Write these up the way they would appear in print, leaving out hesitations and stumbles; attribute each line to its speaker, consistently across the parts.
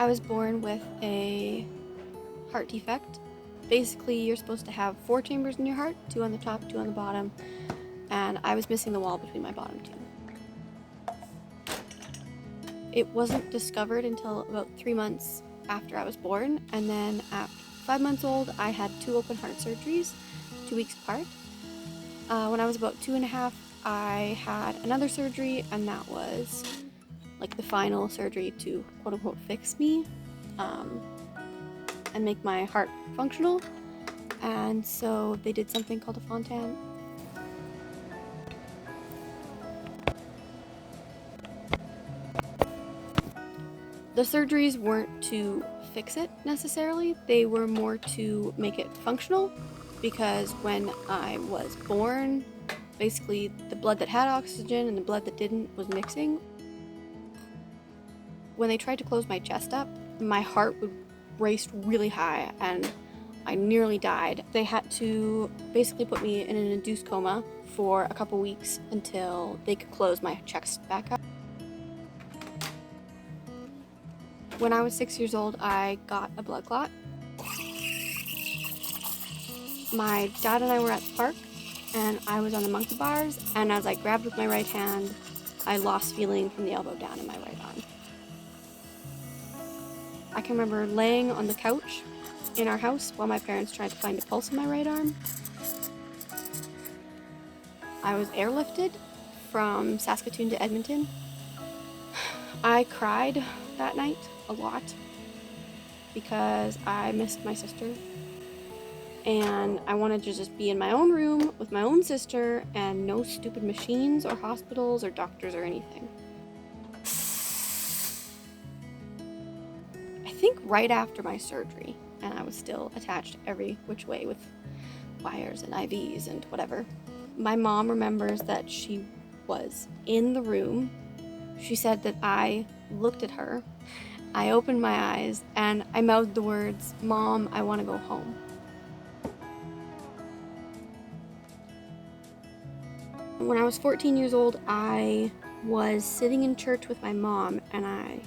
Speaker 1: I was born with a heart defect. Basically, you're supposed to have 4 chambers in your heart, 2 on the top, 2 on the bottom, and I was missing the wall between my bottom 2. It wasn't discovered until about 3 months after I was born, and then at 5 months old, I had 2 open heart surgeries, 2 weeks apart. When I was about 2.5, I had another surgery, and that was like the final surgery to quote-unquote fix me and make my heart functional. And so they did something called a Fontan. The surgeries weren't to fix it necessarily, they were more to make it functional, because when I was born, basically the blood that had oxygen and the blood that didn't was mixing. When they tried to close my chest up, my heart would race really high and I nearly died. They had to basically put me in an induced coma for a couple weeks until they could close my chest back up. When I was 6 years old, I got a blood clot. My dad and I were at the park and I was on the monkey bars, and as I grabbed with my right hand, I lost feeling from the elbow down in my right arm. I can remember laying on the couch in our house while my parents tried to find a pulse in my right arm. I was airlifted from Saskatoon to Edmonton. I cried that night a lot because I missed my sister. And I wanted to just be in my own room with my own sister and no stupid machines or hospitals or doctors or anything. I think right after my surgery, and I was still attached every which way with wires and IVs and whatever, my mom remembers that she was in the room. She said that I looked at her, I opened my eyes, and I mouthed the words, "Mom, I want to go home." When I was 14 years old, I was sitting in church with my mom and I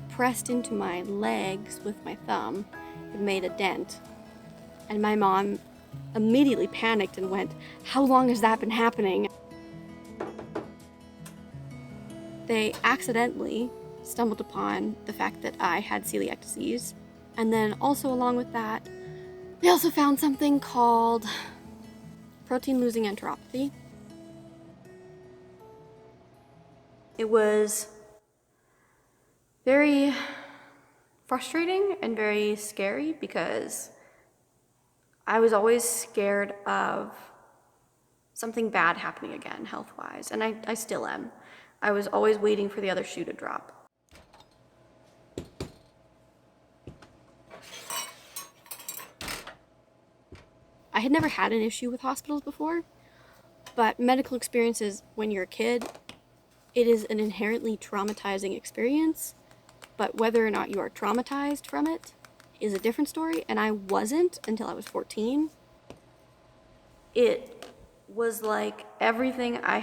Speaker 1: pressed into my legs with my thumb. It made a dent. And my mom immediately panicked and went, "How long has that been happening?" They accidentally stumbled upon the fact that I had celiac disease. And then also along with that, they also found something called protein-losing enteropathy. It was very frustrating and very scary because I was always scared of something bad happening again health-wise, and I still am. I was always waiting for the other shoe to drop. I had never had an issue with hospitals before, but medical experiences when you're a kid, it is an inherently traumatizing experience, but whether or not you are traumatized from it is a different story, and I wasn't until I was 14. It was like everything I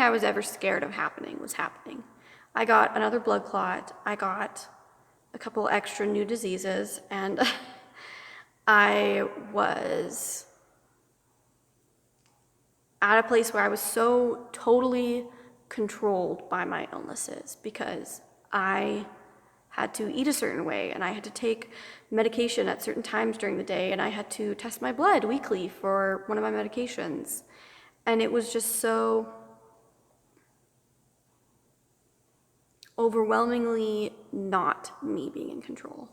Speaker 1: was ever scared of happening was happening. I got another blood clot, I got a couple extra new diseases, and I was at a place where I was so totally controlled by my illnesses because I had to eat a certain way and I had to take medication at certain times during the day and I had to test my blood weekly for one of my medications. And it was just so overwhelmingly not me being in control.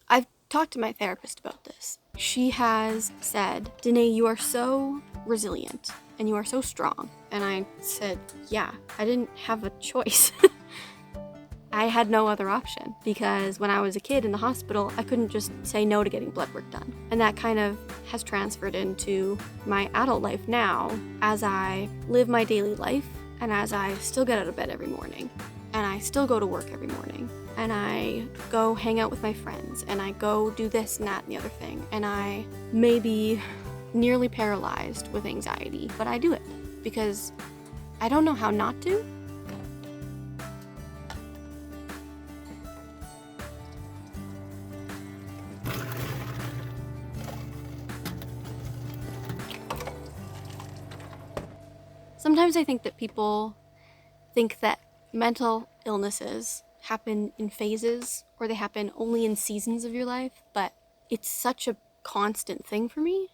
Speaker 1: I've talked to my therapist about this. She has said, "Danae, you are so resilient and you are so strong." And I said, yeah, I didn't have a choice. I had no other option because when I was a kid in the hospital, I couldn't just say no to getting blood work done. And that kind of has transferred into my adult life now as I live my daily life and as I still get out of bed every morning and I still go to work every morning and I go hang out with my friends and I go do this and that and the other thing, and I may be nearly paralyzed with anxiety, but I do it because I don't know how not to. Sometimes I think that people think that mental illnesses happen in phases or they happen only in seasons of your life, but it's such a constant thing for me,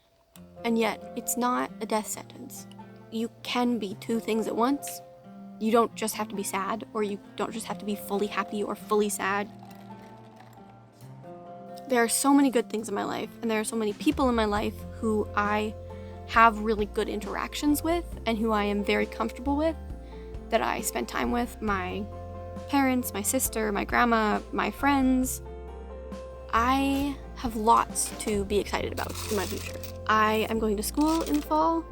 Speaker 1: and yet it's not a death sentence. You can be two things at once. You don't just have to be sad, or you don't just have to be fully happy or fully sad. There are so many good things in my life, and there are so many people in my life who I have really good interactions with and who I am very comfortable with, that I spend time with. My parents, my sister, my grandma, my friends. I have lots to be excited about in my future. I am going to school in the fall.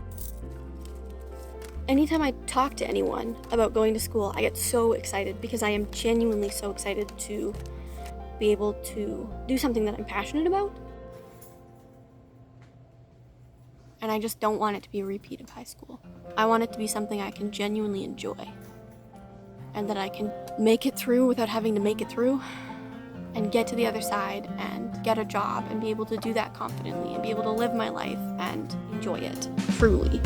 Speaker 1: Anytime I talk to anyone about going to school, I get so excited because I am genuinely so excited to be able to do something that I'm passionate about. And I just don't want it to be a repeat of high school. I want it to be something I can genuinely enjoy, and that I can make it through without having to make it through, and get to the other side and get a job and be able to do that confidently and be able to live my life and enjoy it truly.